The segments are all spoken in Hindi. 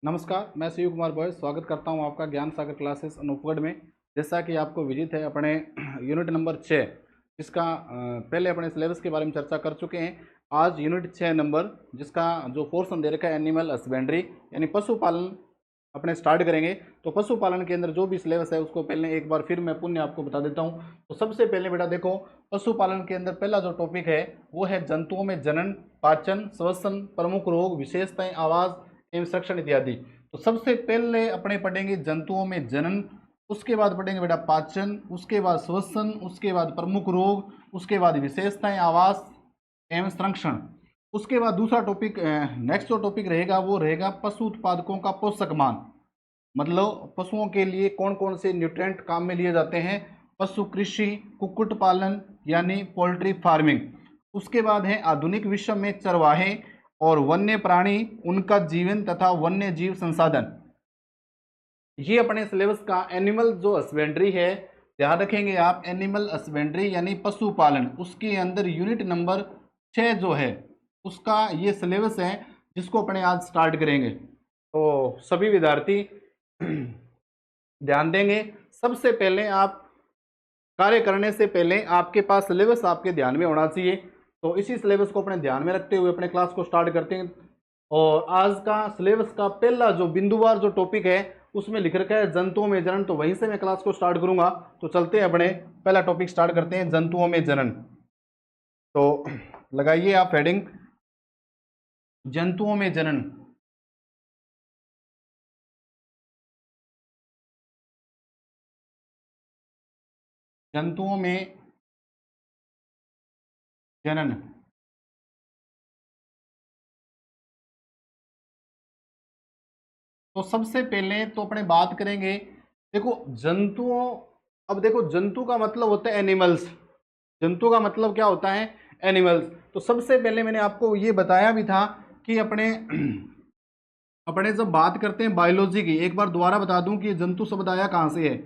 नमस्कार, मैं शिव कुमार बॉय स्वागत करता हूं आपका ज्ञान सागर क्लासेस अनूपगढ़ में। जैसा कि आपको विदित है, अपने यूनिट नंबर 6 जिसका पहले अपने सिलेबस के बारे में चर्चा कर चुके हैं। आज यूनिट 6 नंबर जिसका जो पोर्शन दे रखा है एनिमल हस्बेंड्री यानी पशुपालन अपने स्टार्ट करेंगे। तो पशुपालन के अंदर जो भी सिलेबस है उसको पहले एक बार फिर मैं पुण्य आपको बता देता हूँ। तो सबसे पहले बेटा देखो, पशुपालन के अंदर पहला जो टॉपिक है वो है जंतुओं में जनन, पाचन, श्वसन, प्रमुख रोग, विशेषताएं, आवाज़ एवं संरक्षण इत्यादि। तो सबसे पहले अपने पढ़ेंगे जंतुओं में जनन, उसके बाद पढ़ेंगे बेटा पाचन, उसके बाद श्वसन, उसके बाद प्रमुख रोग, उसके बाद विशेषताएं, आवास एवं संरक्षण। उसके बाद दूसरा टॉपिक, नेक्स्ट जो टॉपिक रहेगा वो रहेगा पशु उत्पादकों का पोषक मान, मतलब पशुओं के लिए कौन कौन से न्यूट्रिएंट काम में लिए जाते हैं। पशु कृषि, कुक्कुट पालन यानी पोल्ट्री फार्मिंग। उसके बाद है आधुनिक विश्व में चरवाहे और वन्य प्राणी, उनका जीवन तथा वन्य जीव संसाधन। ये अपने सिलेबस का एनिमल जो हस्बेंड्री है, ध्यान रखेंगे आप, एनिमल हस्बेंड्री यानी पशुपालन, उसके अंदर यूनिट नंबर 6 जो है उसका ये सिलेबस है जिसको अपने आज स्टार्ट करेंगे। तो सभी विद्यार्थी ध्यान देंगे। सबसे पहले आप कार्य करने से पहले आपके पास सिलेबस आपके ध्यान में होना चाहिए। तो इसी सिलेबस को अपने ध्यान में रखते हुए अपने क्लास को स्टार्ट करते हैं। और आज का सिलेबस का पहला जो बिंदुवार जो टॉपिक है उसमें लिख रखा है जंतुओं में जनन, तो वहीं से मैं क्लास को स्टार्ट करूंगा। तो चलते हैं, अपने पहला टॉपिक स्टार्ट करते हैं, जंतुओं में जनन। तो लगाइए आप हेडिंग, जंतुओं में जनन। जंतुओं में जनन। तो सबसे पहले तो अपने बात करेंगे, देखो जंतुओं, अब देखो जंतु का मतलब होता है एनिमल्स। जंतु का मतलब क्या होता है? एनिमल्स। तो सबसे पहले मैंने आपको ये बताया भी था कि अपने अपने जब बात करते हैं बायोलॉजी की, एक बार दोबारा बता दूं कि ये जंतु शब्द आया कहां से है।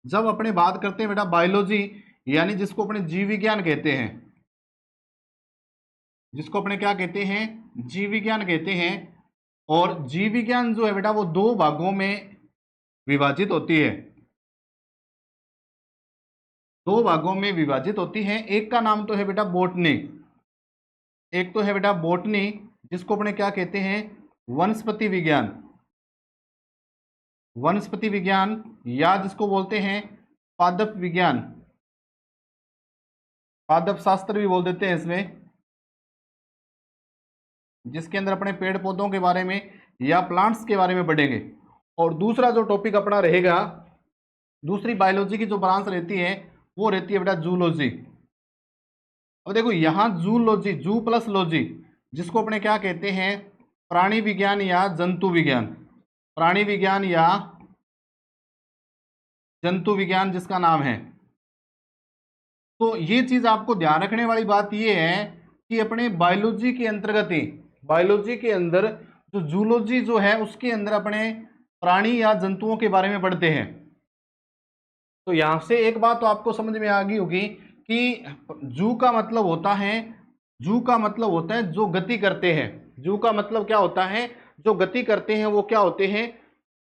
जब अपने बात करते हैं बेटा बायोलॉजी, यानी जिसको अपने जीव विज्ञान कहते हैं, जिसको अपने क्या कहते हैं? जीव विज्ञान कहते हैं। और जीव विज्ञान जो है बेटा वो दो भागों में विभाजित होती है, दो भागों में विभाजित होती है। एक का नाम तो है बेटा बॉटनी, एक तो है बेटा बॉटनी जिसको अपने क्या कहते हैं? वनस्पति विज्ञान, वनस्पति विज्ञान, या जिसको बोलते हैं पादप विज्ञान, पादप शास्त्र भी बोल देते हैं इसमें, जिसके अंदर अपने पेड़ पौधों के बारे में या प्लांट्स के बारे में पढ़ेंगे। और दूसरा जो टॉपिक अपना रहेगा, दूसरी बायोलॉजी की जो ब्रांच रहती है वो रहती है बेटा जूलॉजी। अब देखो यहां जूलॉजी, जू प्लस लॉजी, जिसको अपने क्या कहते हैं? प्राणी विज्ञान या जंतु विज्ञान, प्राणी विज्ञान या जंतु विज्ञान जिसका नाम है। तो ये चीज आपको ध्यान रखने वाली बात ये है कि अपने बायोलॉजी के अंतर्गत ही, बायोलॉजी के अंदर जो जूलॉजी जो है उसके अंदर अपने प्राणी या जंतुओं के बारे में पढ़ते हैं। तो यहां से एक बात तो आपको समझ में आ गई होगी कि जू का मतलब होता है, जू का मतलब होता है जो गति करते हैं। जू का मतलब क्या होता है? जो गति करते हैं वो क्या होते हैं?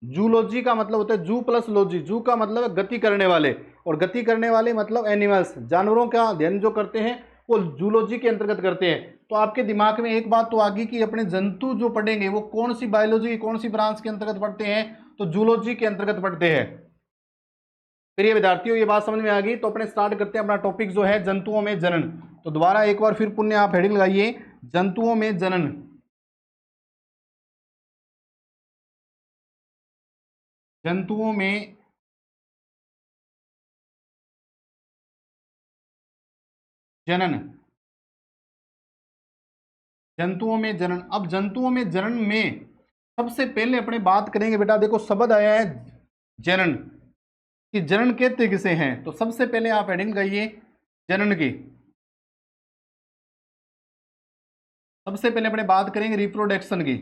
जूलॉजी का मतलब होता है जू प्लस लॉजी। जू का मतलब है गति करने वाले, और गति करने वाले मतलब एनिमल्स, जानवरों का अध्ययन जो करते हैं वो जूलॉजी के अंतर्गत करते हैं। तो आपके दिमाग में एक बात तो आ गई कि अपने जंतु जो पढ़ेंगे वो कौन सी बायोलॉजी, कौन सी ब्रांच के अंतर्गत पढ़ते हैं? तो जूलॉजी के अंतर्गत पढ़ते हैं। फिर ये विद्यार्थियों ये बात समझ में आ गई, तो अपने स्टार्ट करते हैं अपना टॉपिक जो है जंतुओं में जनन। तो दोबारा एक बार फिर पुण्य आप हेडिंग लगाइए, जंतुओं में जनन। जंतुओं में जनन, जंतुओं में जनन। अब जंतुओं में जनन में सबसे पहले अपने बात करेंगे बेटा, देखो शब्द आया है जनन, कि जनन कहते किसे हैं। तो सबसे पहले आप हेडिंग लगाइए जनन की। सबसे पहले अपने बात करेंगे रिप्रोडक्शन की।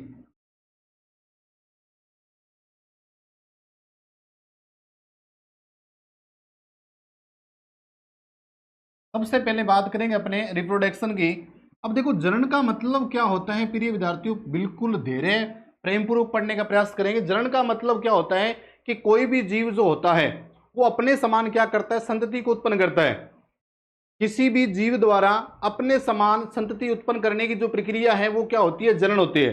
सबसे पहले बात करेंगे अपने रिप्रोडक्शन की। अब देखो जनन का मतलब क्या होता है, प्रिय विद्यार्थियों, बिल्कुल धैर्य प्रेम पूर्वक पढ़ने का प्रयास करेंगे। जनन का मतलब क्या होता है कि कोई भी जीव जो होता है वो अपने समान क्या करता है, संतति को उत्पन्न करता है। किसी भी जीव द्वारा अपने समान संतति उत्पन्न करने की जो प्रक्रिया है वो क्या होती है, जनन होती है।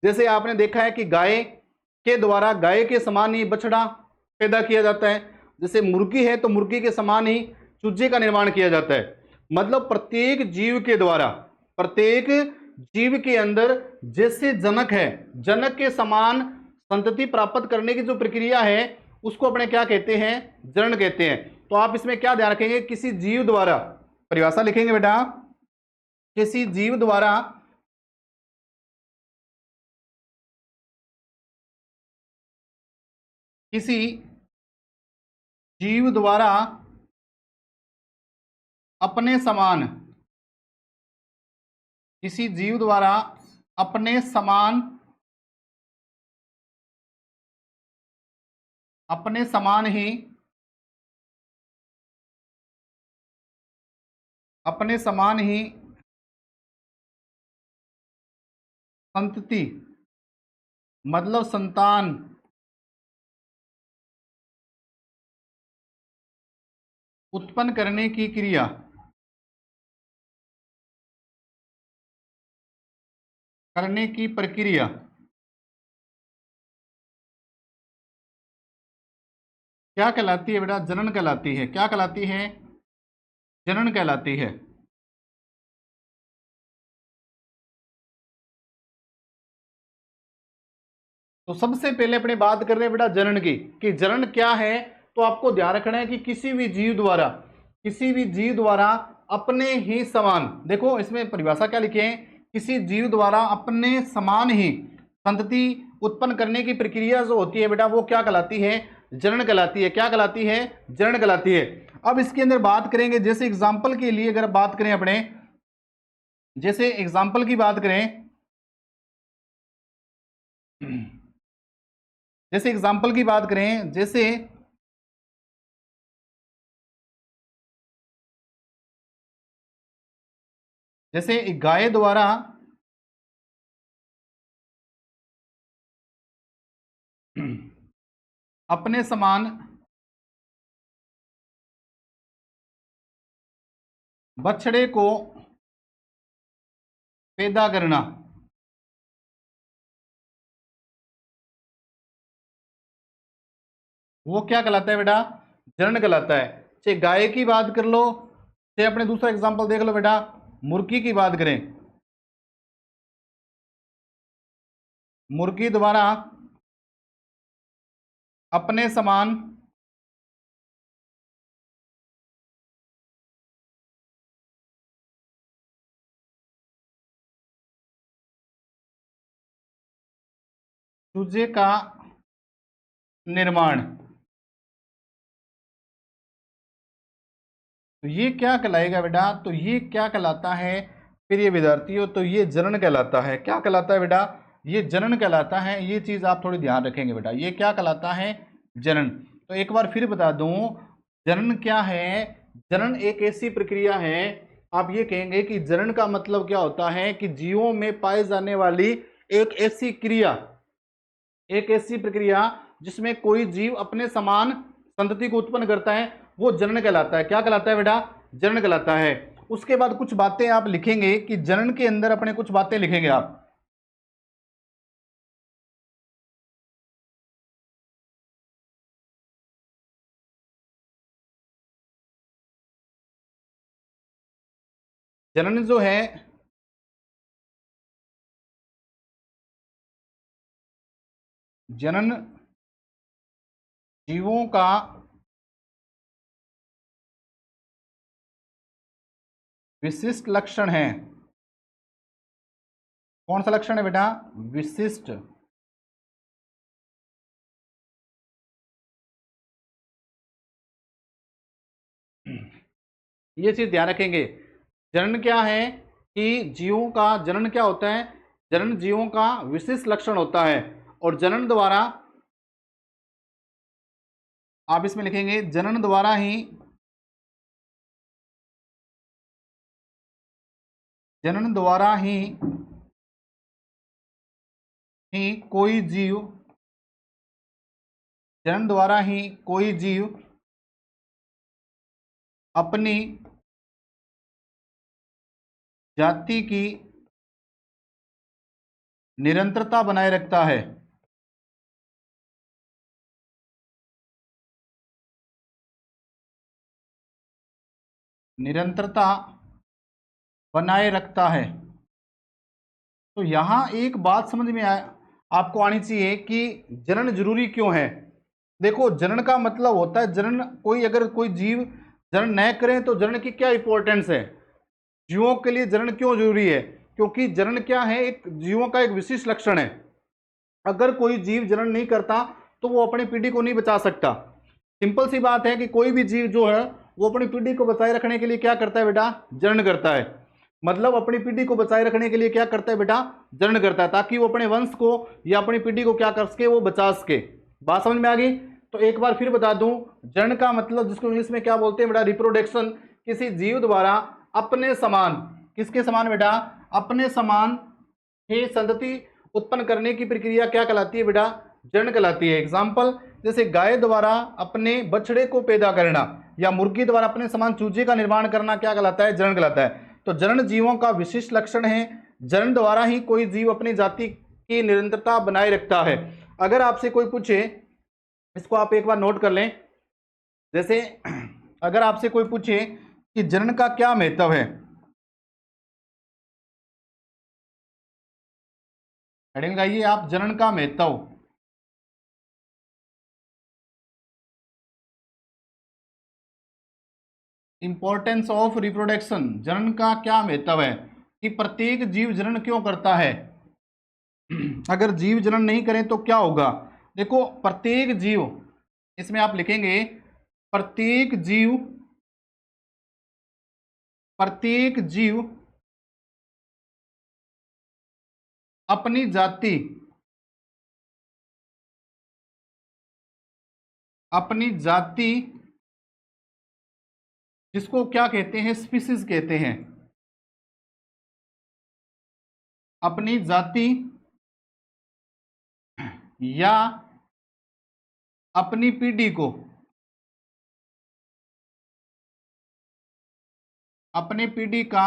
जैसे आपने देखा है कि गाय के द्वारा गाय के समान ही बछड़ा पैदा किया जाता है, जैसे मुर्गी है तो मुर्गी के समान ही चूजे का निर्माण किया जाता है। मतलब प्रत्येक जीव के द्वारा, प्रत्येक जीव के अंदर जैसे जनक है, जनक के समान संतति प्राप्त करने की जो प्रक्रिया है उसको अपने क्या कहते हैं, जनन कहते हैं। तो आप इसमें क्या ध्यान रखेंगे, किसी जीव द्वारा, परिभाषा लिखेंगे बेटा, किसी जीव द्वारा किसी जीव द्वारा अपने समान, किसी जीव द्वारा अपने समान, अपने समान ही, अपने समान ही संतति मतलब संतान उत्पन्न करने की क्रिया, करने की प्रक्रिया क्या कहलाती है बेटा, जनन कहलाती है। क्या कहलाती है, जनन कहलाती है। तो सबसे पहले अपने बात कर रहे हैं बेटा जनन की, कि जनन क्या है। तो आपको ध्यान रखना है कि किसी भी जीव द्वारा, किसी भी जीव द्वारा अपने ही समान, देखो इसमें परिभाषा क्या लिखे हैं, किसी जीव द्वारा अपने समान ही संतति उत्पन्न करने की प्रक्रिया जो होती है बेटा वो क्या कहलाती है, जनन कहलाती है। क्या कहलाती है, जनन कहलाती है। अब इसके अंदर बात करेंगे, जैसे एग्जाम्पल के लिए अगर बात करें अपने, जैसे एग्जाम्पल की बात करें, जैसे एग्जाम्पल की बात करें, जैसे जैसे गाय द्वारा अपने समान बछड़े को पैदा करना, वो क्या कहलाता है बेटा, जनन कहलाता है। चाहे गाय की बात कर लो, चाहे अपने दूसरा एग्जांपल देख लो बेटा, मुर्गी की बात करें, मुर्गी द्वारा अपने समान चूजे का निर्माण, तो ये क्या कहलाएगा बेटा, तो ये क्या कहलाता है, फिर ये विद्यार्थियों तो ये जनन कहलाता है। क्या कहलाता है बेटा, ये जनन कहलाता है। ये चीज आप थोड़ी ध्यान रखेंगे बेटा, ये क्या कहलाता है, जनन। तो एक बार फिर बता दूं, जनन क्या है, जनन एक ऐसी प्रक्रिया है, आप ये कहेंगे कि जनन का मतलब क्या होता है कि जीवों में पाए जाने वाली एक ऐसी क्रिया, एक ऐसी प्रक्रिया जिसमें कोई जीव अपने समान संतति को उत्पन्न करता है, वो जनन कहलाता है। क्या कहलाता है बेटा, जनन कहलाता है। उसके बाद कुछ बातें आप लिखेंगे कि जनन के अंदर अपने कुछ बातें लिखेंगे आप। जनन जो है, जनन जीवों का विशिष्ट लक्षण है। कौन सा लक्षण है बेटा, विशिष्ट। ये चीज ध्यान रखेंगे। जनन क्या है कि जीवों का जनन क्या होता है, जनन जीवों का विशिष्ट लक्षण होता है। और जनन द्वारा आप इसमें लिखेंगे, जनन द्वारा ही, जनन द्वारा ही ही कोई जीव, जनन द्वारा ही कोई जीव अपनी जाति की निरंतरता बनाए रखता है। निरंतरता बनाए रखता है। तो यहां एक बात समझ में आपको आनी चाहिए कि जनन जरूरी क्यों है। देखो, जनन का मतलब होता है, जनन कोई अगर कोई जीव जनन न करें तो जनन की क्या इंपॉर्टेंस है, जीवों के लिए जनन क्यों जरूरी है, क्योंकि जनन क्या है, एक जीवों का एक विशिष्ट लक्षण है। अगर कोई जीव जनन नहीं करता तो वो अपनी पीढ़ी को नहीं बचा सकता। सिंपल सी बात है कि कोई भी जीव जो है वो अपनी पीढ़ी को बचाए रखने के लिए क्या करता है बेटा, जनन करता है। मतलब अपनी पीढ़ी को बचाए रखने के लिए क्या करता है बेटा, जनन करता है, ताकि वो अपने वंश को या अपनी पीढ़ी को क्या कर सके, वो बचा सके। बात समझ में आ गई। तो एक बार फिर बता दूं, जनन का मतलब जिसको इंग्लिश में क्या बोलते हैं बेटा, रिप्रोडक्शन। किसी जीव द्वारा अपने समान, किसके समान बेटा, अपने समान ही संतति उत्पन्न करने की प्रक्रिया क्या कहलाती है बेटा, जनन कहलाती है। एग्जाम्पल, जैसे गाय द्वारा अपने बछड़े को पैदा करना या मुर्गी द्वारा अपने समान चूजे का निर्माण करना क्या कहलाता है, जनन कहलाता है। तो जनन जीवों का विशिष्ट लक्षण है। जनन द्वारा ही कोई जीव अपनी जाति की निरंतरता बनाए रखता है। अगर आपसे कोई पूछे, इसको आप एक बार नोट कर लें, जैसे अगर आपसे कोई पूछे कि जनन का क्या महत्व है, हेडिंग लगाइए आप, जनन का महत्व। इंपॉर्टेंस ऑफ रिप्रोडक्शन, जनन का क्या महत्व है, कि प्रत्येक जीव जनन क्यों करता है। अगर जीव जनन नहीं करें तो क्या होगा। देखो, प्रत्येक जीव, इसमें आप लिखेंगे प्रत्येक जीव, प्रत्येक जीव अपनी जाति, अपनी जाति जिसको क्या कहते हैं, स्पीसीज कहते हैं, अपनी जाति या अपनी पीढ़ी को, अपनी पीढ़ी का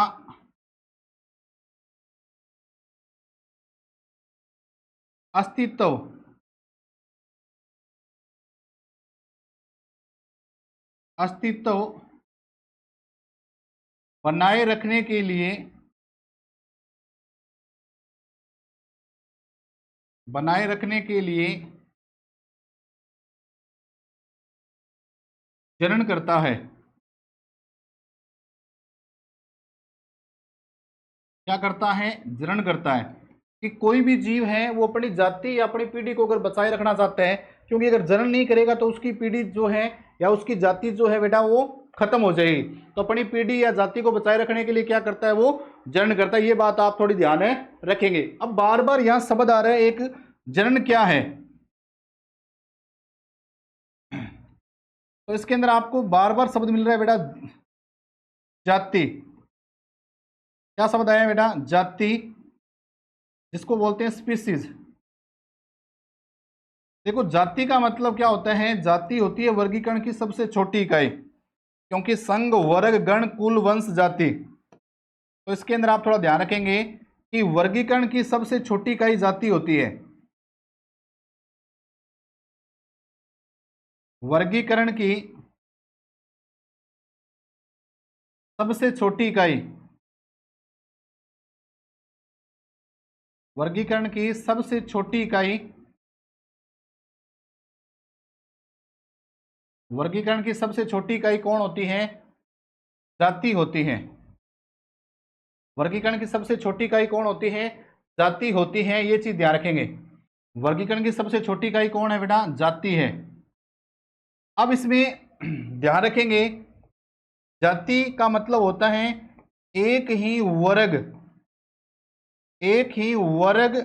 अस्तित्व, अस्तित्व बनाए रखने के लिए, बनाए रखने के लिए जनन करता है। क्या करता है, जनन करता है। कि कोई भी जीव है वो अपनी जाति या अपनी पीढ़ी को अगर बचाए रखना चाहता है, क्योंकि अगर जनन नहीं करेगा तो उसकी पीढ़ी जो है या उसकी जाति जो है बेटा वो खत्म हो जाएगी। तो अपनी पीढ़ी या जाति को बचाए रखने के लिए क्या करता है, वो जनन करता है। ये बात आप थोड़ी ध्यान में रखेंगे। अब बार बार यहाँ शब्द आ रहा है एक, जनन क्या है, तो इसके अंदर आपको बार बार शब्द मिल रहा है बेटा, जाति। क्या शब्द आया बेटा, जाति, जिसको बोलते हैं स्पीसीज। देखो, जाति का मतलब क्या होता है, जाति होती है वर्गीकरण की सबसे छोटी इकाई, क्योंकि संघ, वर्ग, गण, कुल, वंश, जाति। तो इसके अंदर आप थोड़ा ध्यान रखेंगे कि वर्गीकरण की सबसे छोटी इकाई जाति होती है। वर्गीकरण की सबसे छोटी इकाई, वर्गीकरण की सबसे छोटी इकाई, वर्गीकरण की सबसे छोटी इकाई कौन होती है, जाति होती है। वर्गीकरण की सबसे छोटी इकाई कौन होती है, जाति होती है। ये चीज ध्यान रखेंगे, वर्गीकरण की सबसे छोटी इकाई कौन है बेटा, जाति है। अब इसमें ध्यान रखेंगे, जाति का मतलब होता है एक ही वर्ग, एक ही वर्ग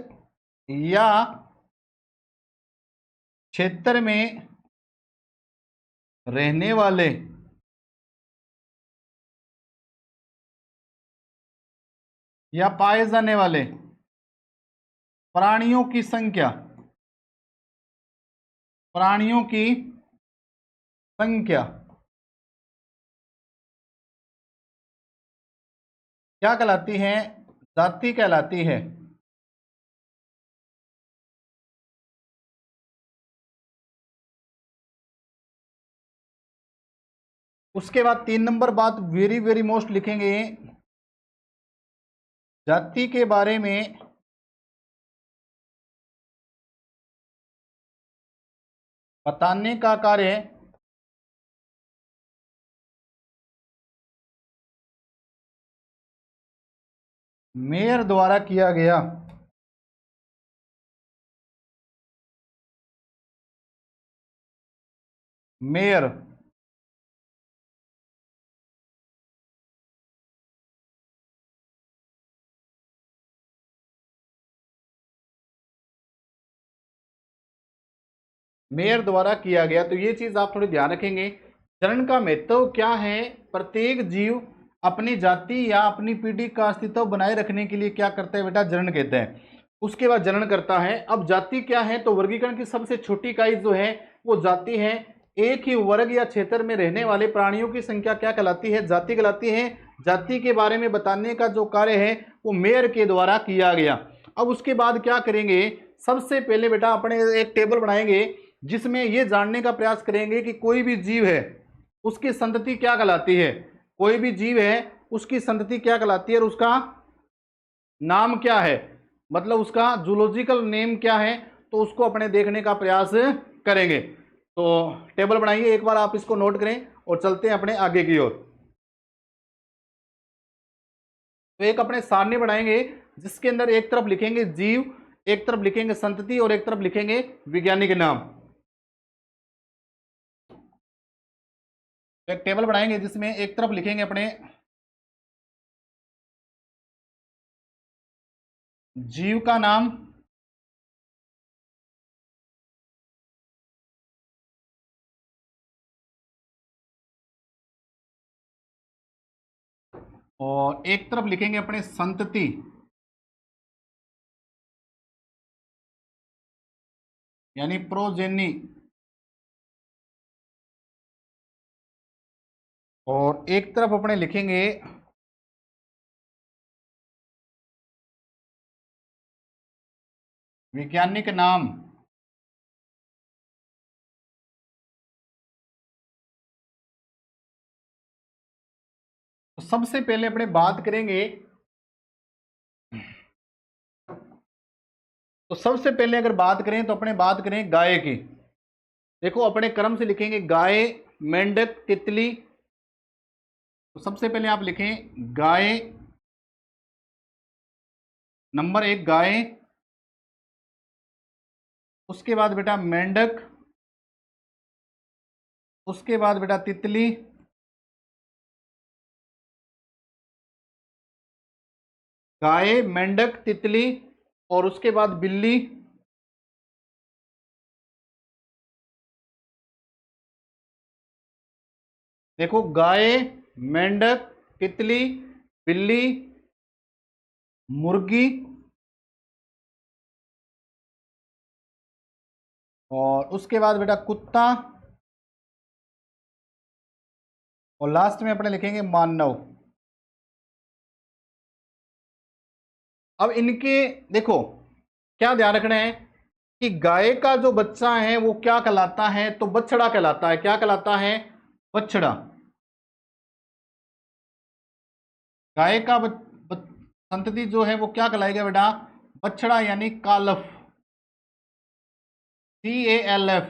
या क्षेत्र में रहने वाले या पाए जाने वाले प्राणियों की संख्या, प्राणियों की संख्या क्या कहलाती है? जाति कहलाती है। उसके बाद 3 नंबर बात वेरी वेरी मोस्ट लिखेंगे, जाति के बारे में बताने का कार्य मेयर द्वारा किया गया। मेयर मेयर द्वारा किया गया। तो ये चीज आप थोड़ी ध्यान रखेंगे। जनन का महत्व क्या है? प्रत्येक जीव अपनी जाति या अपनी पीढ़ी का अस्तित्व बनाए रखने के लिए क्या करता है बेटा? जनन कहते हैं। उसके बाद जनन करता है। अब जाति क्या है? तो वर्गीकरण की सबसे छोटी इकाई जो है वो जाति है। एक ही वर्ग या क्षेत्र में रहने वाले प्राणियों की संख्या क्या कहलाती है? जाति कहलाती है। जाति के बारे में बताने का जो कार्य है वो मेयर के द्वारा किया गया। अब उसके बाद क्या करेंगे? सबसे पहले बेटा अपने एक टेबल बनाएंगे जिसमें ये जानने का प्रयास करेंगे कि कोई भी जीव है उसकी संतति क्या कहलाती है। कोई भी जीव है उसकी संतति क्या कहलाती है और उसका नाम क्या है, मतलब उसका जूलॉजिकल नेम क्या है, तो उसको अपने देखने का प्रयास करेंगे। तो टेबल बनाइए, एक बार आप इसको नोट करें और चलते हैं अपने आगे की ओर। तो एक अपने सारणी बनाएंगे जिसके अंदर एक तरफ लिखेंगे जीव, एक तरफ लिखेंगे संतति और एक तरफ लिखेंगे वैज्ञानिक नाम। तो एक टेबल बनाएंगे जिसमें एक तरफ लिखेंगे अपने जीव का नाम, और एक तरफ लिखेंगे अपने संतति, यानी प्रोजेनी, और एक तरफ अपने लिखेंगे वैज्ञानिक नाम। तो सबसे पहले अपने बात करेंगे, तो सबसे पहले अगर बात करें तो अपने बात करें गाय की। देखो अपने क्रम से लिखेंगे गाय, मेंढक, तितली। तो सबसे पहले आप लिखें गाय, नंबर 1 गाय, उसके बाद बेटा मेंढक, उसके बाद बेटा तितली, गाय, मेंढक, तितली, और उसके बाद बिल्ली, देखो गाय, मेंढक, तितली, बिल्ली, मुर्गी, और उसके बाद बेटा कुत्ता, और लास्ट में अपने लिखेंगे मानव। अब इनके देखो क्या ध्यान रखना है कि गाय का जो बच्चा है वो क्या कहलाता है? तो बछड़ा कहलाता है। क्या कहलाता है? बछड़ा। गाय का संतति जो है वो क्या कहलाएगा बेटा? बछड़ा, यानी कालफ, CALF।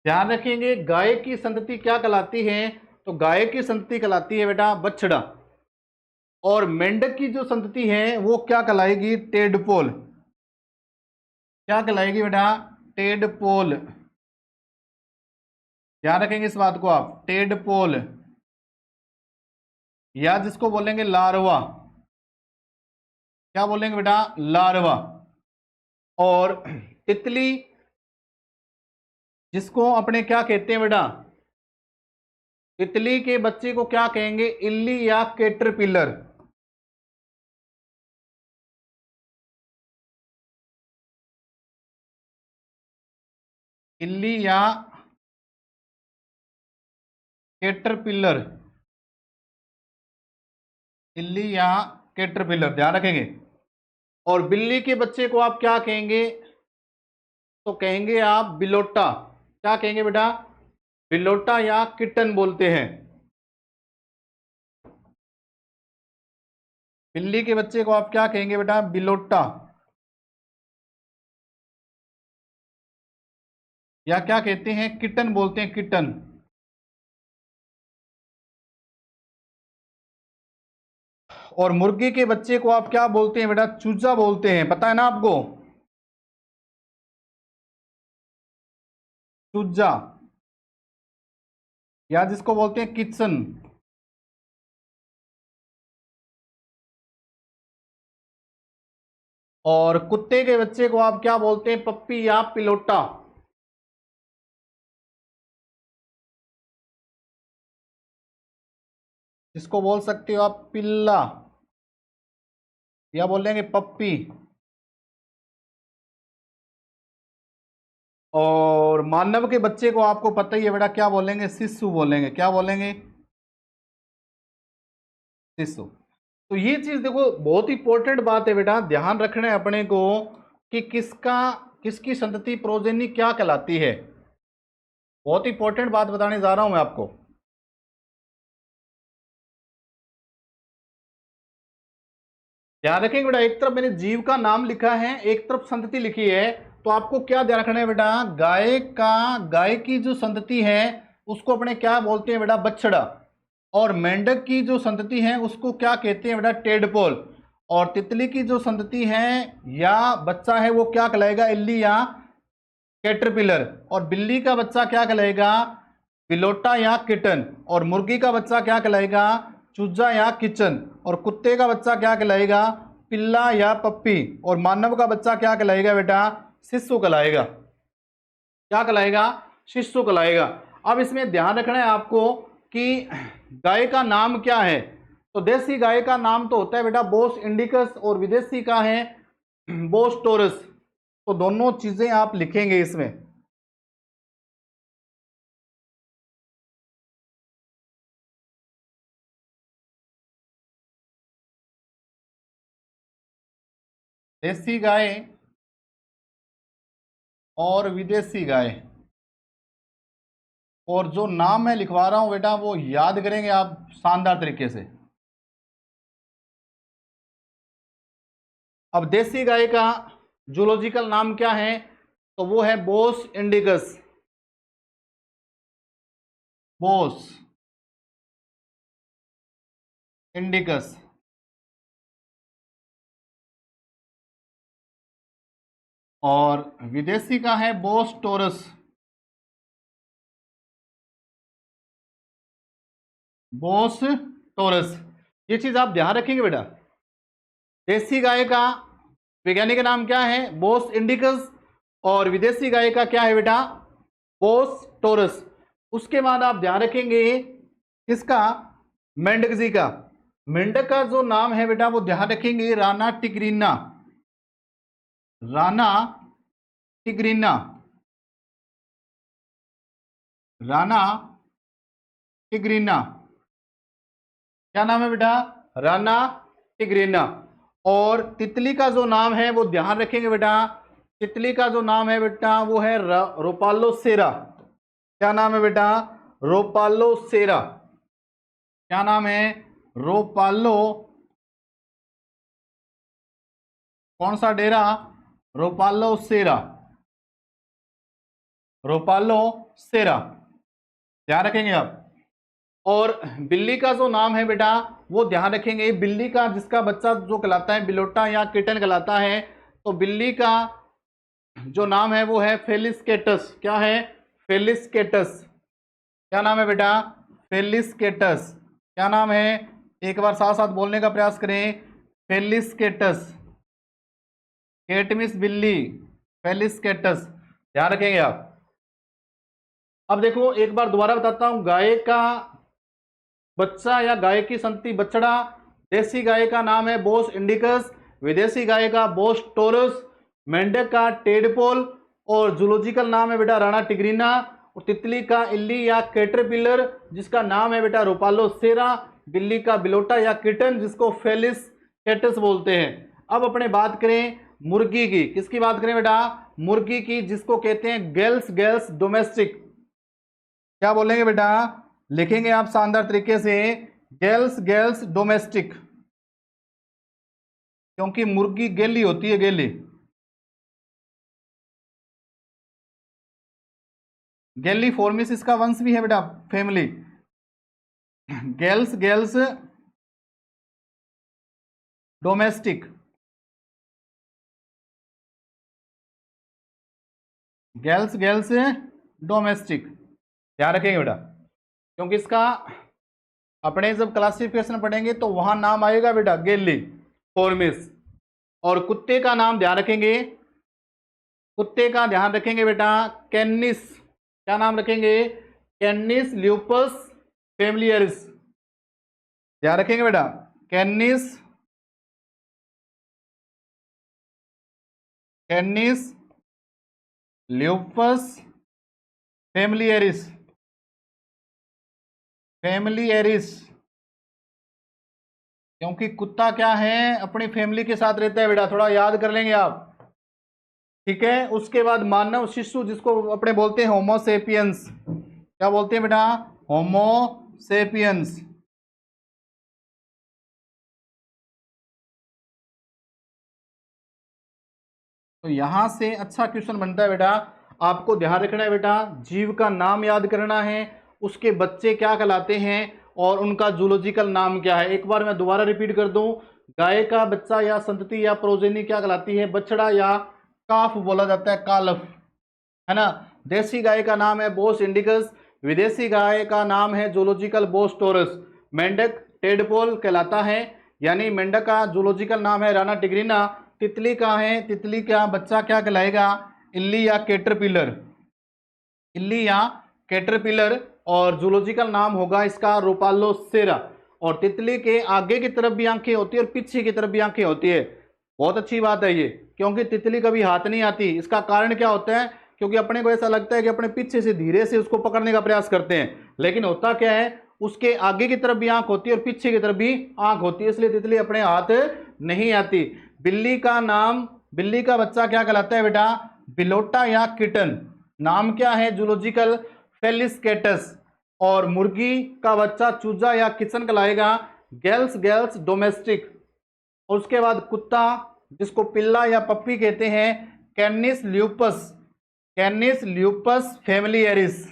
ध्यान रखेंगे गाय की संतति क्या कहलाती है? तो गाय की संतति कहलाती है बेटा बछड़ा, और मेंढक की जो संतति है वो क्या कहलाएगी? टेडपोल। क्या कहलाएगी बेटा? टेडपोल। ध्यान रखेंगे इस बात को आप, टेडपोल, या जिसको बोलेंगे लार्वा। क्या बोलेंगे बेटा? लार्वा। और तितली जिसको अपने क्या कहते हैं बेटा? तितली के बच्चे को क्या कहेंगे? इल्ली या कैटरपिलर। इल्ली या कैटरपिलर, इल्ली या कैटरपिलर, ध्यान रखेंगे। और बिल्ली के बच्चे को आप क्या कहेंगे? तो कहेंगे आप बिलोटा। क्या कहेंगे बेटा? बिलोटा या किटन बोलते हैं। बिल्ली के बच्चे को आप क्या कहेंगे बेटा? बिलोटा। या क्या कहते हैं? किटन बोलते हैं, किटन। और मुर्गी के बच्चे को आप क्या बोलते हैं बेटा? चूजा बोलते हैं, पता है ना आपको? चूजा, या जिसको बोलते हैं किचन। और कुत्ते के बच्चे को आप क्या बोलते हैं? पप्पी या पिलोटा। इसको बोल सकते हो आप पिल्ला, या बोलेंगे पप्पी। और मानव के बच्चे को आपको पता ही है बेटा, क्या बोलेंगे? शिशु बोलेंगे। क्या बोलेंगे? शिशु। तो ये चीज देखो, बहुत इंपॉर्टेंट बात है बेटा, ध्यान रखना है अपने को कि किसकी संतति प्रोजेनी क्या कहलाती है। बहुत इंपॉर्टेंट बात बताने जा रहा हूं मैं आपको। ध्यान रखेंगे बेटा, एक तरफ मैंने जीव का नाम लिखा है, एक तरफ संतति लिखी है। तो आपको क्या ध्यान रखना है बेटा? गाय की जो संतति है उसको अपने क्या बोलते हैं बेटा? बछड़ा। और मेंढक की जो संतति है उसको क्या कहते हैं बेटा? टेडपोल। और तितली की जो संतति है या बच्चा है वो क्या कहलाएगा? इल्ली या कैटरपिलर। और बिल्ली का बच्चा क्या कहलाएगा? बिलोटा या किटन। और मुर्गी का बच्चा क्या कहलाएगा? चूजा या किचन। और कुत्ते का बच्चा क्या कहलाएगा? पिल्ला या पप्पी। और मानव का बच्चा क्या कहलाएगा बेटा? शिशु कहलाएगा। क्या कहलाएगा? शिशु कहलाएगा। अब इसमें ध्यान रखना है आपको कि गाय का नाम क्या है। तो देसी गाय का नाम तो होता है बेटा बोस इंडिकस, और विदेशी का है बोस टोरस। तो दोनों चीजें आप लिखेंगे इसमें। देसी गाय और विदेशी गाय। और जो नाम मैं लिखवा रहा हूं बेटा वो याद करेंगे आप शानदार तरीके से। अब देसी गाय का जूलॉजिकल नाम क्या है? तो वो है बोस इंडिकस। बोस इंडिकस। और विदेशी का है बोस टोरस। Bos taurus. ये चीज आप ध्यान रखेंगे बेटा। देसी गाय का वैज्ञानिक नाम क्या है? बोस इंडिकस। और विदेशी गाय का क्या है बेटा? Bos taurus. उसके बाद आप ध्यान रखेंगे किसका? मेंढक जी का। मेंढक का जो नाम है बेटा वो ध्यान रखेंगे Rana tigrina. Rana tigrina. Rana tigrina. क्या नाम है बेटा? राना टिग्रीना। और तितली का जो नाम है वो ध्यान रखेंगे बेटा। तितली का जो नाम है बेटा वो है रोपालो सेरा। क्या नाम है बेटा? रोपालो सेरा। क्या नाम है? रोपालो, कौन सा डेरा? रोपालो सेरा। रोपालो सेरा, ध्यान रखेंगे आप। और बिल्ली का जो नाम है बेटा वो ध्यान रखेंगे। बिल्ली का जिसका बच्चा जो कहलाता है बिलोटा या किटन कहलाता है, तो बिल्ली का जो नाम है वो है फेलिस्केटस। क्या है? फेलिस्केटस। क्या नाम है बेटा? फेलिस्केटस। क्या नाम है? एक बार साथ साथ बोलने का प्रयास करें। फेलिस्केटस। केट मिस बिल्ली, फेलिस्केटस, ध्यान रखेंगे आप। अब देखो एक बार दोबारा बताता हूं। गाय का बच्चा या गाय की संतति बछड़ा। देसी गाय का नाम है बोस इंडिकस। विदेशी गाय का बोस टोरस। मेंढक का टेडपोल। और जूलॉजिकल नाम है बेटा राणा टिग्रीना। और तितली का इल्ली या कैटरपिलर जिसका नाम है बेटा रोपालोसेरा। बिल्ली का बिलोटा या किटन जिसको फेलिस कैटस बोलते हैं। अब अपने बात करें मुर्गी की, किसकी बात करें बेटा? मुर्गी की, जिसको कहते हैं गेल्स गेल्स डोमेस्टिक। क्या बोलेंगे बेटा? लिखेंगे आप शानदार तरीके से गेल्स गेल्स डोमेस्टिक, क्योंकि मुर्गी गेली होती है, गेली। गेली फॉर्मिस इसका वंश भी है बेटा, family. Gales Gales domestic, Gales Gales domestic, ध्यान रखेंगे बेटा, क्योंकि इसका अपने जब क्लासिफिकेशन पढ़ेंगे तो वहां नाम आएगा बेटा गेली फॉर्मिस। और कुत्ते का नाम ध्यान रखेंगे, कुत्ते का ध्यान रखेंगे बेटा कैनिस। क्या नाम रखेंगे? Canis lupus familiaris. ध्यान रखेंगे बेटा कैनिस, कैनिस ल्यूपस फैमिलियरिस, फैमिलियरिस, क्योंकि कुत्ता क्या है, अपनी फैमिली के साथ रहता है बेटा, थोड़ा याद कर लेंगे आप, ठीक है। उसके बाद मानव शिशु, जिसको अपने बोलते हैं होमो सेपियंस। क्या बोलते हैं बेटा? होमो सेपियंस। तो यहां से अच्छा क्वेश्चन बनता है बेटा, आपको ध्यान रखना है बेटा, जीव का नाम याद करना है, उसके बच्चे क्या कहलाते हैं और उनका जूलॉजिकल नाम क्या है। एक बार मैं दोबारा रिपीट कर दूं, गाय का बच्चा या संतति या प्रोजेनी क्या कहलाती है? बछड़ा या काफ बोला जाता है, कालफ, है ना। देसी गाय का नाम है बोस इंडिकस, विदेशी गाय का नाम है जूलॉजिकल बोस टोरस। मेंढक टेडपोल कहलाता है, यानी मेंढक का जूलॉजिकल नाम है राणा टिग्रीना। तितली का है, तितली का बच्चा क्या कहलाएगा? इल्ली या कैटरपिलर, इल्ली या कैटरपिलर, और जूलॉजिकल नाम होगा इसका रोपालोसेरा। और तितली के आगे की तरफ भी आंखें होती है और पीछे की तरफ भी आंखें होती है। बहुत अच्छी बात है ये, क्योंकि तितली कभी हाथ नहीं आती। इसका कारण क्या होता है? क्योंकि अपने को ऐसा लगता है कि अपने पीछे से धीरे से उसको पकड़ने का प्रयास करते हैं, लेकिन होता क्या है, उसके आगे की तरफ भी आंख होती है और पीछे की तरफ भी आंख होती है, इसलिए तितली अपने हाथ नहीं आती। बिल्ली का नाम, बिल्ली का बच्चा क्या कहलाता है बेटा? बिलोटा या किटन। नाम क्या है जूलॉजिकल? फेलिस कैटस। और मुर्गी का बच्चा चूजा या किचन कहलाएगा गेल्स गेल्स डोमेस्टिक। और उसके बाद कुत्ता, जिसको पिल्ला या पप्पी कहते हैं, Canis lupus, Canis lupus familiaris,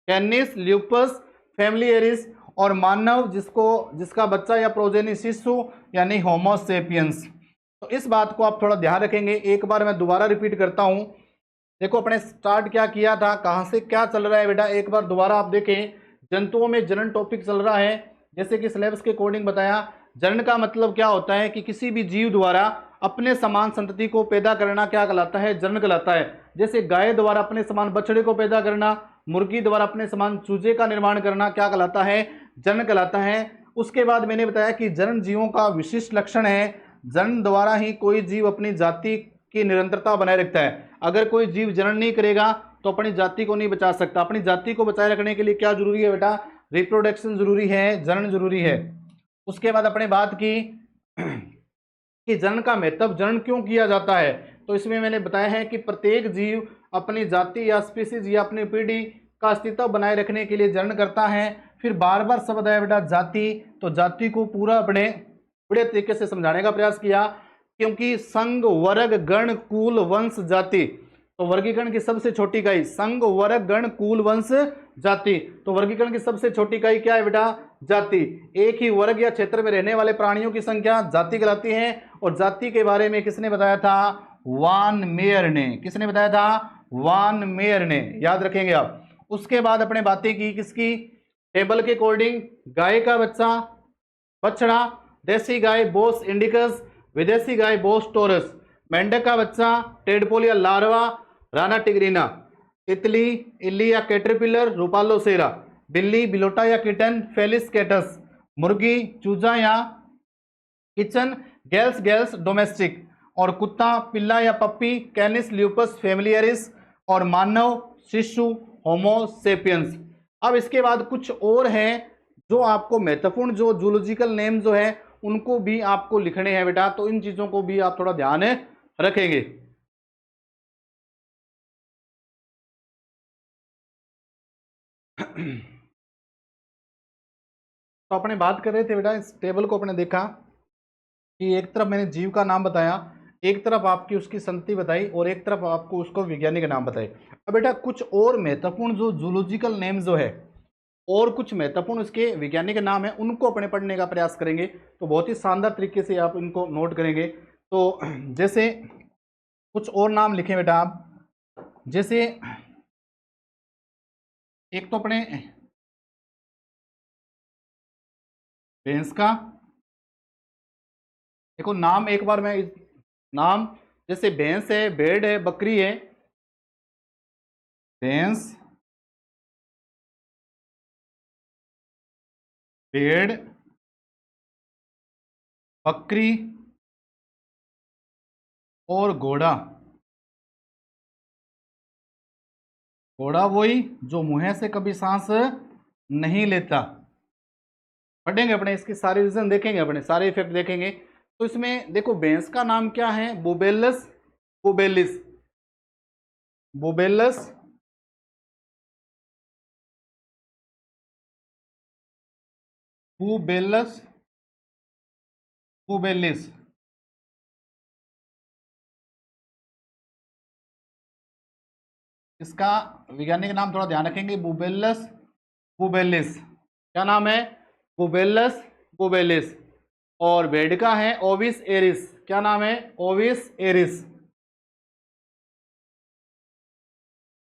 Canis lupus familiaris. और मानव, जिसका बच्चा या प्रोजेनी शिशु, यानी होमो सेपियंस। तो इस बात को आप थोड़ा ध्यान रखेंगे। एक बार मैं दोबारा रिपीट करता हूं, देखो अपने स्टार्ट क्या किया था, कहां से क्या चल रहा है बेटा, एक बार दोबारा आप देखें। जंतुओं में जनन टॉपिक चल रहा है, जैसे कि सिलेबस के अकॉर्डिंग बताया। जनन का मतलब क्या होता है कि किसी भी जीव द्वारा अपने समान संतति को पैदा करना क्या कहलाता है? जनन कहलाता है। जैसे गाय द्वारा अपने समान बछड़े को पैदा करना, मुर्गी द्वारा अपने समान चूजे का निर्माण करना क्या कहलाता है? जनन कहलाता है। उसके बाद मैंने बताया कि जनन जीवों का विशिष्ट लक्षण है। जनन द्वारा ही कोई जीव अपनी जाति की निरंतरता बनाए रखता है। अगर कोई जीव जनन नहीं करेगा तो अपनी जाति को नहीं बचा सकता। अपनी जाति को बचाए रखने के लिए क्या जरूरी है बेटा? रिप्रोडक्शन जरूरी है, जनन जरूरी है। उसके बाद अपने बात की कि जनन का महत्व, जनन क्यों किया जाता है, तो इसमें मैंने बताया है कि प्रत्येक जीव अपनी जाति या स्पीसीज या अपनी पीढ़ी का अस्तित्व बनाए रखने के लिए जनन करता है। फिर बार बार शब्द आया बेटा जाति, तो जाति को पूरा अपने बड़े तरीके से समझाने का प्रयास किया, क्योंकि संघ वर्ग गण कुल वंश जाति, तो वर्गीकरण की सबसे छोटी इकाई संघ वर्ग गण कुल वंश जाति। तो वर्गीकरण की सबसे छोटी इकाई क्या है बेटा? जाति। एक ही वर्ग या क्षेत्र में रहने वाले प्राणियों की संख्या जाति कहलाती है। और जाति के बारे में किसने बताया था? वान मेयर ने। किसने बताया था? वान मेयर ने, याद रखेंगे आप। उसके बाद अपने बातें की किसकी? टेबल के अकॉर्डिंग गाय का बच्चा बछड़ा, देसी गाय बोस इंडिकस, विदेशी गाय बोस टोरस, मेंढक का बच्चा टेडपोल या लार्वा राणा टिग्रीना, तितली इल्ली या कैटरपिलर रूपालोसेरा, बिल्ली बिलोटा या किटन फेलिस कैटस, मुर्गी चूजा या किचन गेल्स गेल्स डोमेस्टिक, और कुत्ता पिल्ला या पप्पी कैनिस ल्यूपस फैमिलियरिस, और मानव शिशु होमोसेपियंस। अब इसके बाद कुछ और हैं जो आपको महत्वपूर्ण, जो जूलॉजिकल नेम जो है उनको भी आपको लिखने हैं बेटा, तो इन चीजों को भी आप थोड़ा ध्यान रखेंगे। तो अपने बात कर रहे थे बेटा, इस टेबल को अपने देखा कि एक तरफ मैंने जीव का नाम बताया, एक तरफ आपकी उसकी संतति बताई और एक तरफ आपको उसको वैज्ञानिक नाम बताए। अब बेटा कुछ और महत्वपूर्ण जो जूलॉजिकल नेम जो है और कुछ महत्वपूर्ण उसके वैज्ञानिक नाम है उनको अपने पढ़ने का प्रयास करेंगे, तो बहुत ही शानदार तरीके से आप इनको नोट करेंगे। तो जैसे कुछ और नाम लिखें बेटा आप, जैसे एक तो अपने भैंस का, देखो नाम एक बार मैं नाम, जैसे भैंस है, भेड़ है, बकरी है, भैंस, भेड़, बकरी और घोड़ा। घोड़ा वही जो मुंह से कभी सांस नहीं लेता। पढ़ेंगे अपने, इसकी सारी रीजन देखेंगे, अपने सारे इफेक्ट देखेंगे। तो इसमें देखो भैंस का नाम क्या है, बुबेलस बुबेलिस, बुबेलस बुबेलस बुबेलिस। इसका वैज्ञानिक नाम थोड़ा ध्यान रखेंगे, बुबेलस बुबेलिस। क्या नाम है, बुबेलस बुबेलिस। और भेड़ का है ओविस एरिस। क्या नाम है, ओविस एरिस,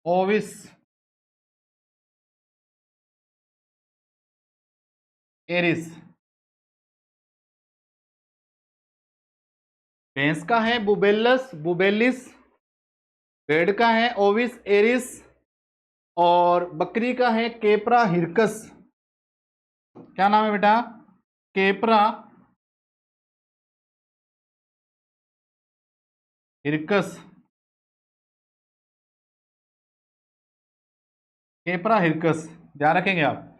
ओविस एरिस। भैंस का है बुबेलस बुबेलिस, भेड़ का है ओविस एरिस और बकरी का है केपरा हिरकस। क्या नाम है बेटा, केपरा हिरकस, केपरा हिरकस, ध्यान रखेंगे आप।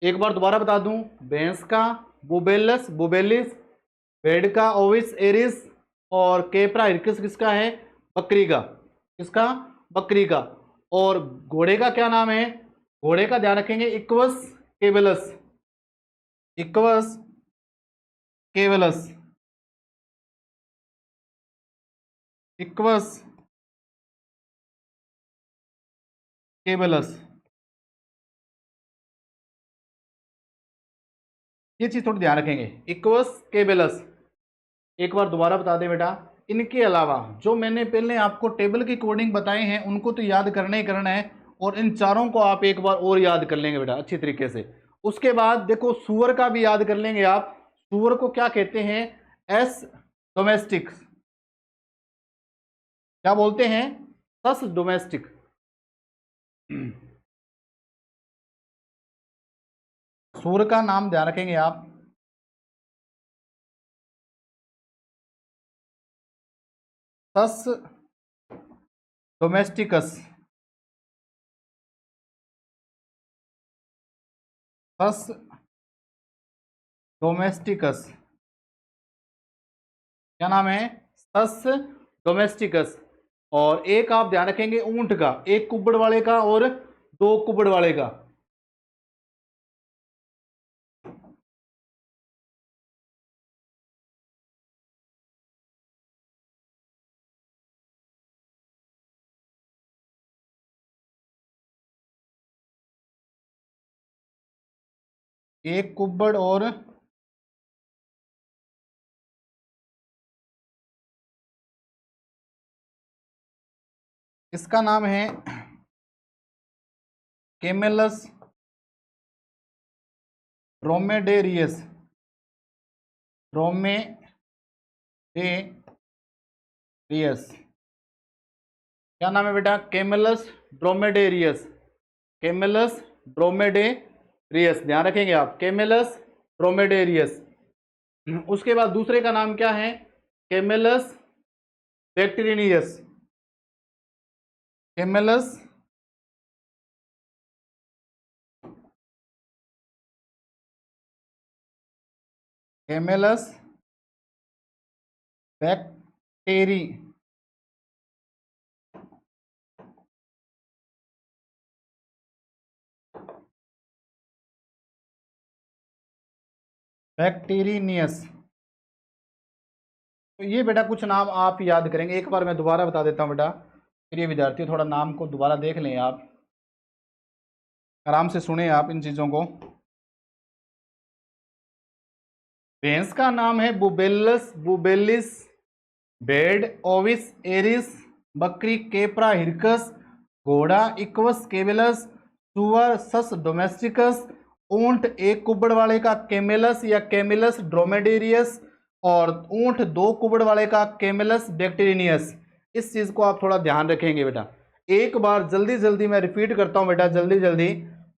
एक बार दोबारा बता दूं, भैंस का बुबेलस बुबेलिस, भेड़ का ओविस एरिस और केपरा हिरकस किसका है, बकरी का। किसका, बकरी का। और घोड़े का क्या नाम है, घोड़े का ध्यान रखेंगे, इक्वस केवलस, इक्वस केवलस, इक्वस केवलस। ये चीज थोड़ी ध्यान रखेंगे, इक्वस केबेलस। एक बार दोबारा बता दें बेटा, इनके अलावा जो मैंने पहले आपको टेबल की कोडिंग बताए हैं उनको तो याद करना ही करना है, और इन चारों को आप एक बार और याद कर लेंगे बेटा अच्छी तरीके से। उसके बाद देखो सुअर का भी याद कर लेंगे आप। सुअर को क्या कहते हैं, एस डोमेस्टिक। क्या बोलते हैं, सस डोमेस्टिक। सुअर का नाम ध्यान रखेंगे आप, सस डोमेस्टिकस, सस डोमेस्टिकस। क्या नाम है, सस डोमेस्टिकस। और एक आप ध्यान रखेंगे ऊंट का, एक कुब्बड़ वाले का और दो कुब्बड़ वाले का। एक कुब्बड़ और इसका नाम है केमेलस ड्रोमेडेरियस, ड्रोमेडेरियस। क्या नाम है बेटा, केमेलस ड्रोमेडेरियस, केमेलस ड्रोमेडेरियस, ध्यान रखेंगे आप, केमेलस ड्रोमेडेरियस। उसके बाद दूसरे का नाम क्या है, केमेलस बैक्टीरियस। Camelus camelus बैक्टेरी बैक्टीरियनियस। तो ये बेटा कुछ नाम आप याद करेंगे, एक बार मैं दोबारा बता देता हूँ बेटा, फिर ये विद्यार्थी थोड़ा नाम को दोबारा देख लें, आप आराम से सुने आप इन चीज़ों को। भैंस का नाम है बुबेलस बुबेलिस, भेड़ ओविस एरिस, बकरी केप्रा हिरकस, घोड़ा इक्वस केवेलस, सुअर सस डोमेस्टिकस, ऊंट एक कुबड़ वाले का केमेलस या केमिलस ड्रोमेडेरियस, और ऊंट दो कुबड़ वाले का केमेलस बैक्टीरियनियस। इस चीज को आप थोड़ा ध्यान रखेंगे बेटा। एक बार जल्दी जल्दी मैं रिपीट करता हूं बेटा, जल्दी जल्दी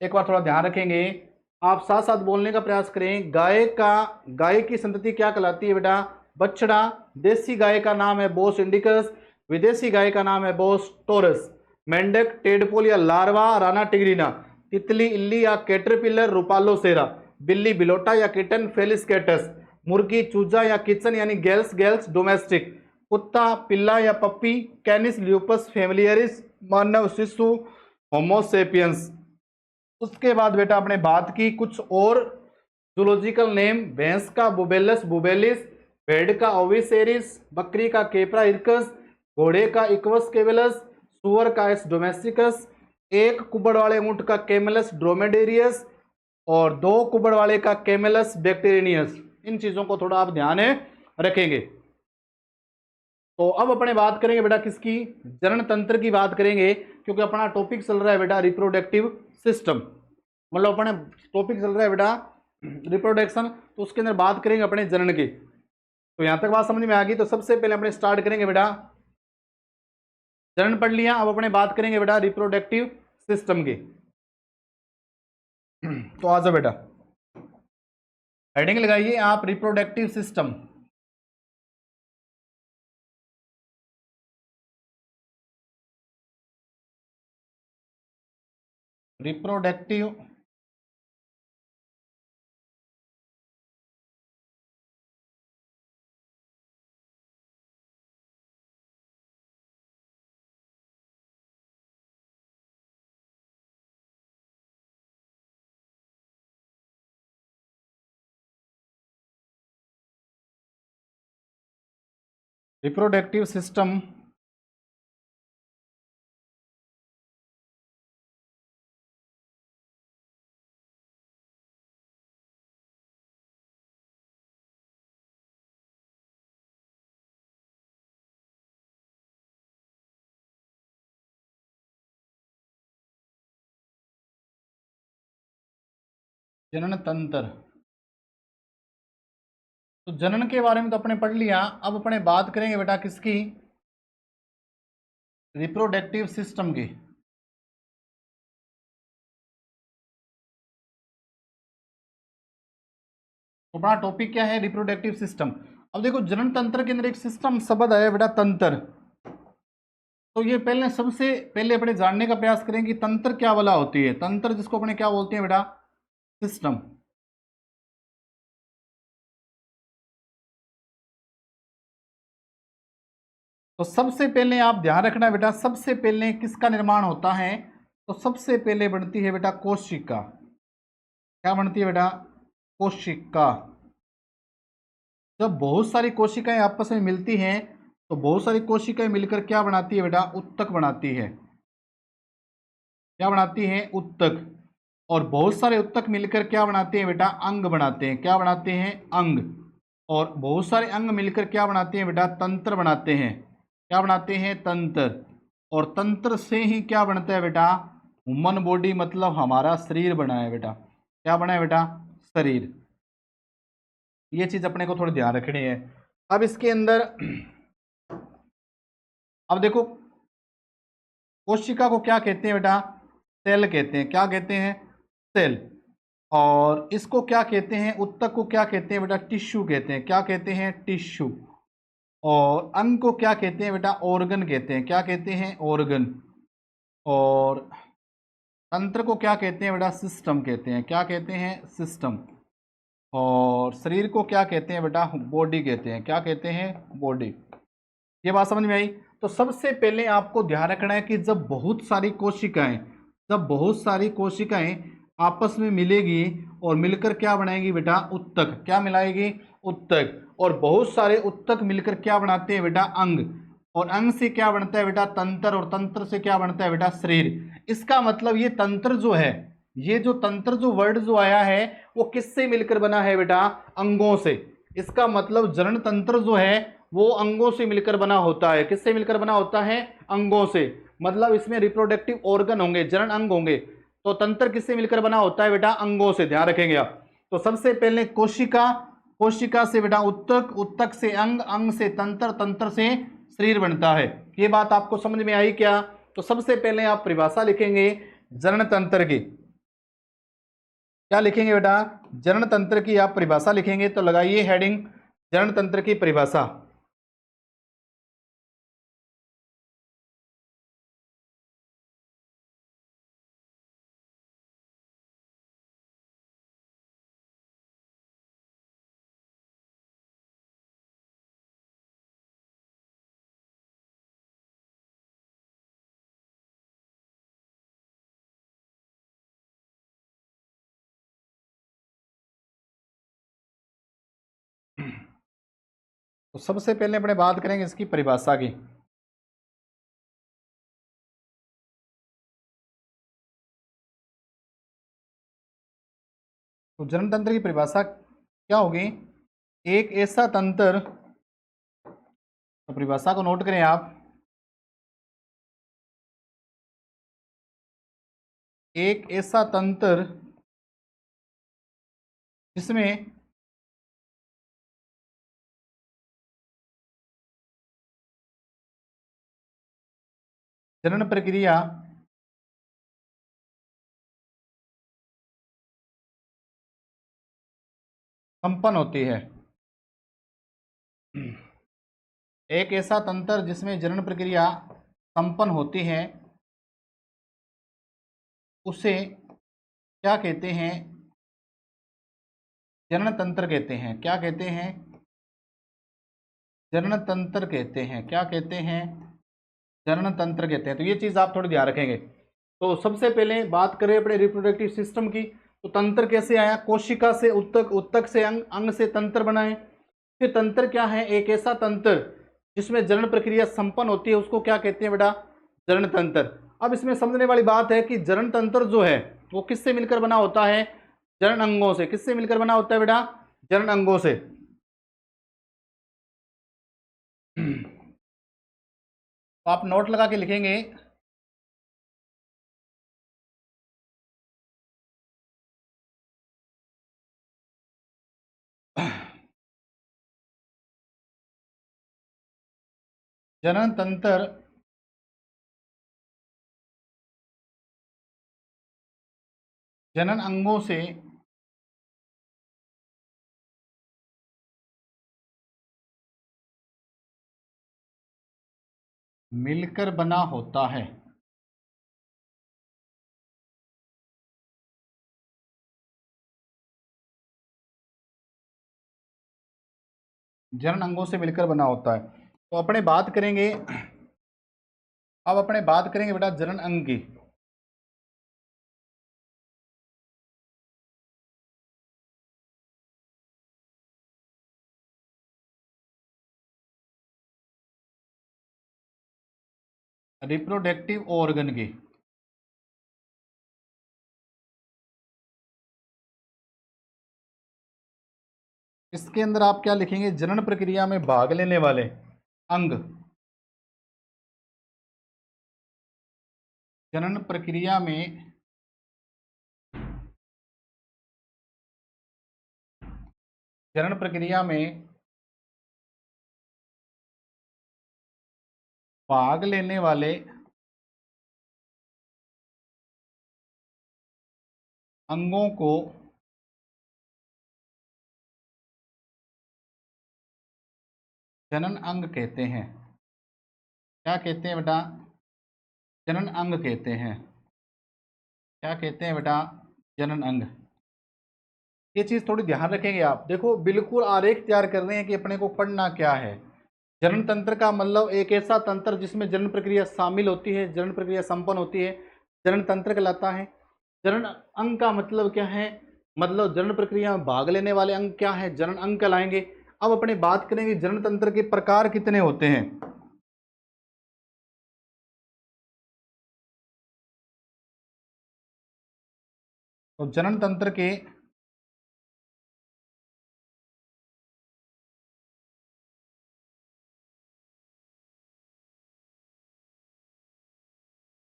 एक बार थोड़ा ध्यान रखेंगे, आप साथ साथ बोलने का प्रयास करें। गाय की संतति क्या कहलाती है बेटा? बछड़ा। देसी गाय का नाम है बोस इंडिकस, विदेशी गाय का नाम है बोस टोरस। मेंढक टेडपोल या लार्वा राना टिग्रीना, तितली इल्ली या कैटरपिलर रूपालोसेरा, बिल्ली बिलोटा या किटन फेलिस कैटस, मुर्गी चूजा या किचन यानी गेल्स गेल्स डोमेस्टिक, कुत्ता पिल्ला या पप्पी कैनिस ल्यूपस फैमिलियरिस, मानव शिशु होमोसेपियंस। उसके बाद बेटा आपने बात की कुछ और जूलॉजिकल नेम, भैंस का बुबेलस बुबेलिस, भेड़ का ओविसेरिस, बकरी का केप्रा इरकस, घोड़े का इक्वस केवेलस, सुअर का एस डोमेस्टिकस, एक कुबड़ वाले ऊंट का केमेलस ड्रोमेडेरियस, और दो कुबड़ वाले का केमेलस बैक्टीरियनियस। इन चीजों को थोड़ा आप ध्यान रखेंगे। तो अब अपने बात करेंगे बेटा किसकी? जनन तंत्र की बात करेंगे, क्योंकि अपना टॉपिक चल रहा है बेटा रिप्रोडक्टिव सिस्टम, मतलब अपने टॉपिक चल रहा है बेटा रिप्रोडक्शन, तो उसके अंदर बात करेंगे अपने जनन की। तो यहां तक बात समझ में आ गई। तो सबसे पहले अपने स्टार्ट करेंगे बेटा, जनन पढ़ लिया, अब अपने बात करेंगे बेटा रिप्रोडक्टिव सिस्टम की। तो आ जाओ बेटा, हेडिंग लगाइए आप reproductive system. Reproductive reproductive system जनन तंत्र। तो जनन के बारे में तो अपने पढ़ लिया, अब अपने बात करेंगे बेटा किसकी? रिप्रोडक्टिव सिस्टम की। तो अपना टॉपिक क्या है? Reproductive system. अब देखो जनन तंत्र के अंदर एक सिस्टम शब्द आया बेटा तंत्र। तो ये पहले सबसे पहले अपने जानने का प्रयास करेंगे कि तंत्र क्या वाला होती है। तंत्र जिसको अपने क्या बोलते हैं बेटा? सिस्टम। तो सबसे पहले आप ध्यान रखना बेटा, सबसे पहले किसका निर्माण होता है? तो सबसे पहले बनती है बेटा कोशिका। क्या बनती है बेटा? कोशिका। जब बहुत सारी कोशिकाएं आपस में मिलती हैं, तो बहुत सारी कोशिकाएं मिलकर क्या बनाती है बेटा? उत्तक बनाती है। क्या बनाती है? उत्तक। और बहुत सारे उत्तक मिलकर क्या बनाते हैं बेटा? अंग बनाते हैं। क्या बनाते हैं? अंग। और बहुत सारे अंग मिलकर क्या बनाते हैं बेटा? तंत्र बनाते हैं। क्या बनाते हैं? तंत्र। और तंत्र से ही क्या बनता है बेटा? ह्यूमन बॉडी, मतलब हमारा शरीर बना है बेटा। क्या बना है बेटा? शरीर। ये चीज अपने को थोड़ी ध्यान रखनी है। अब इसके अंदर अब देखो, कोशिका को क्या कहते हैं बेटा? सेल कहते हैं। क्या कहते हैं? सेल। और इसको क्या कहते हैं? उत्तक को क्या कहते हैं बेटा? टिश्यू कहते हैं। क्या कहते हैं? टिश्यू। और अंग को क्या कहते हैं बेटा? ऑर्गन कहते हैं। क्या कहते हैं? ऑर्गन। और तंत्र को क्या कहते हैं बेटा? सिस्टम कहते हैं। क्या कहते हैं? सिस्टम। और शरीर को क्या कहते हैं बेटा? बॉडी कहते हैं। क्या कहते हैं? बॉडी। ये बात समझ में आई? तो सबसे पहले आपको ध्यान रखना है कि जब बहुत सारी कोशिकाएं आपस में मिलेगी और मिलकर क्या बनाएगी बेटा? उत्तक। क्या मिलाएगी? उत्तक। और बहुत सारे उत्तक मिलकर क्या बनाते हैं बेटा? अंग। और अंग से क्या बनता है बेटा? तंत्र। और तंत्र से क्या बनता है बेटा? शरीर। इसका मतलब ये तंत्र जो है, ये जो तंत्र जो वर्ड जो आया है वो किससे मिलकर बना है बेटा? अंगों से। इसका मतलब जनन तंत्र जो है वो अंगों से मिलकर बना होता है। किससे मिलकर बना होता है? अंगों से। मतलब इसमें रिप्रोडक्टिव ऑर्गन होंगे, जनन अंग होंगे। तो तंत्र किससे मिलकर बना होता है बेटा? अंगों से। ध्यान रखेंगे आप। तो सबसे पहले कोशिका, कोशिका से बेटा उत्तक, उत्तक से अंग, अंग से तंत्र, तंत्र से शरीर बनता है। ये बात आपको समझ में आई क्या? तो सबसे पहले आप परिभाषा लिखेंगे जनन तंत्र की। क्या लिखेंगे बेटा? जनन तंत्र की आप परिभाषा लिखेंगे। तो लगाइए हेडिंग जनन तंत्र की परिभाषा। तो सबसे पहले अपने बात करेंगे इसकी परिभाषा की। तो जनन तंत्र की परिभाषा क्या होगी? एक ऐसा तंत्र, तो परिभाषा को नोट करें आप। एक ऐसा तंत्र जिसमें जनन प्रक्रिया संपन्न होती है। एक ऐसा तंत्र जिसमें जनन प्रक्रिया संपन्न होती है उसे क्या कहते हैं? जनन तंत्र कहते हैं। क्या कहते हैं? जनन तंत्र कहते हैं। क्या कहते हैं? जनन तंत्र कहते हैं। तो ये चीज आप थोड़ी ध्यान रखेंगे। तो सबसे पहले बात करें अपने रिप्रोडक्टिव सिस्टम की। तो तंत्र कैसे आया? कोशिका से उत्तक, उत्तक से अंग, अंग से तंत्र बनाए। फिर तंत्र क्या है? एक ऐसा तंत्र जिसमें जनन प्रक्रिया संपन्न होती है उसको क्या कहते हैं बेटा? जनन तंत्र। अब इसमें समझने वाली बात है कि जनन तंत्र जो है वो किससे मिलकर बना होता है? जनन अंगों से। किससे मिलकर बना होता है बेटा? जनन अंगों से। तो आप नोट लगा के लिखेंगे जनन तंत्र जनन अंगों से मिलकर बना होता है। जनन अंगों से मिलकर बना होता है। तो अपने बात करेंगे, अब अपने बात करेंगे बेटा जनन अंग की। रिप्रोडक्टिव ऑर्गन की। इसके अंदर आप क्या लिखेंगे? जनन प्रक्रिया में भाग लेने वाले अंग। जनन प्रक्रिया में जनन प्रक्रिया में भाग लेने वाले अंगों को जनन अंग कहते हैं। क्या कहते हैं बेटा? जनन अंग कहते हैं। क्या कहते हैं बेटा? जनन अंग। ये चीज़ थोड़ी ध्यान रखेंगे आप। देखो बिल्कुल आरेख तैयार कर रहे हैं कि अपने को पढ़ना क्या है। जनन तंत्र का मतलब एक ऐसा तंत्र जिसमें जनन प्रक्रिया शामिल होती है, जनन प्रक्रिया संपन्न होती है, जनन तंत्र कहलाता है। जनन अंग का मतलब क्या है? मतलब जनन प्रक्रिया में भाग लेने वाले अंग क्या है? जनन अंग कहलाएंगे। अब अपने बात करेंगे जनन तंत्र के प्रकार कितने होते हैं। तो जनन तंत्र के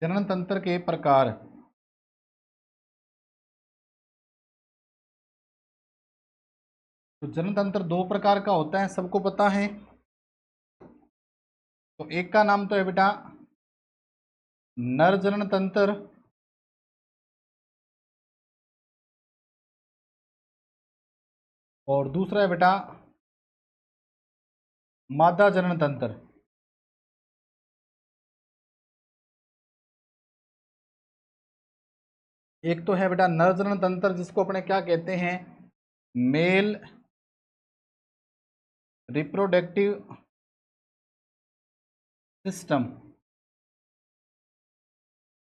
जनन तंत्र के प्रकार। तो जनन तंत्र दो प्रकार का होता है, सबको पता है। तो एक का नाम तो है बेटा नर जनन तंत्र, और दूसरा है बेटा मादा जनन तंत्र। एक तो है बेटा नर जनन तंत्र जिसको अपने क्या कहते हैं? मेल रिप्रोडक्टिव सिस्टम,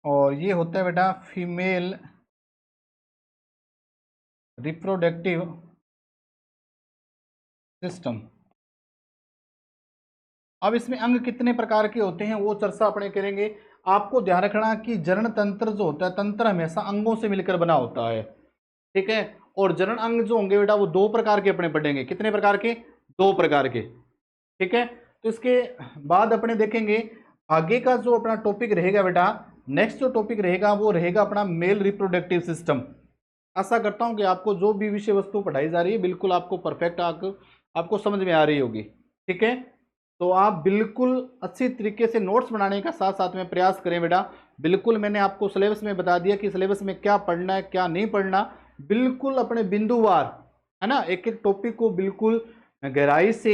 और ये होता है बेटा फीमेल रिप्रोडक्टिव सिस्टम। अब इसमें अंग कितने प्रकार के होते हैं वो चर्चा अपने करेंगे। आपको ध्यान रखना कि जनन तंत्र जो होता है, तंत्र हमेशा अंगों से मिलकर बना होता है, ठीक है। और जनन अंग जो होंगे बेटा वो दो प्रकार के अपने पढ़ेंगे। कितने प्रकार के? दो प्रकार के, ठीक है। तो इसके बाद अपने देखेंगे आगे का जो अपना टॉपिक रहेगा बेटा, नेक्स्ट जो टॉपिक रहेगा वो रहेगा अपना मेल रिप्रोडक्टिव सिस्टम। आशा करता हूं कि आपको जो भी विषय वस्तु पढ़ाई जा रही है बिल्कुल आपको परफेक्ट आपको समझ में आ रही होगी, ठीक है। तो आप बिल्कुल अच्छी तरीके से नोट्स बनाने का साथ साथ में प्रयास करें बेटा। बिल्कुल मैंने आपको सिलेबस में बता दिया कि सिलेबस में क्या पढ़ना है क्या नहीं पढ़ना। बिल्कुल अपने बिंदुवार, है ना, एक एक टॉपिक को बिल्कुल गहराई से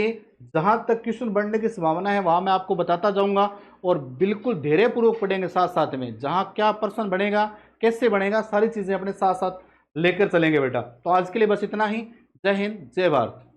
जहां तक क्वेश्चन बनने की संभावना है वहां मैं आपको बताता जाऊंगा, और बिल्कुल धैर्यपूर्वक पढ़ेंगे साथ साथ में। जहां क्या प्रश्न बनेगा, कैसे बनेगा, सारी चीजें अपने साथ साथ लेकर चलेंगे बेटा। तो आज के लिए बस इतना ही। जय हिंद, जय भारत।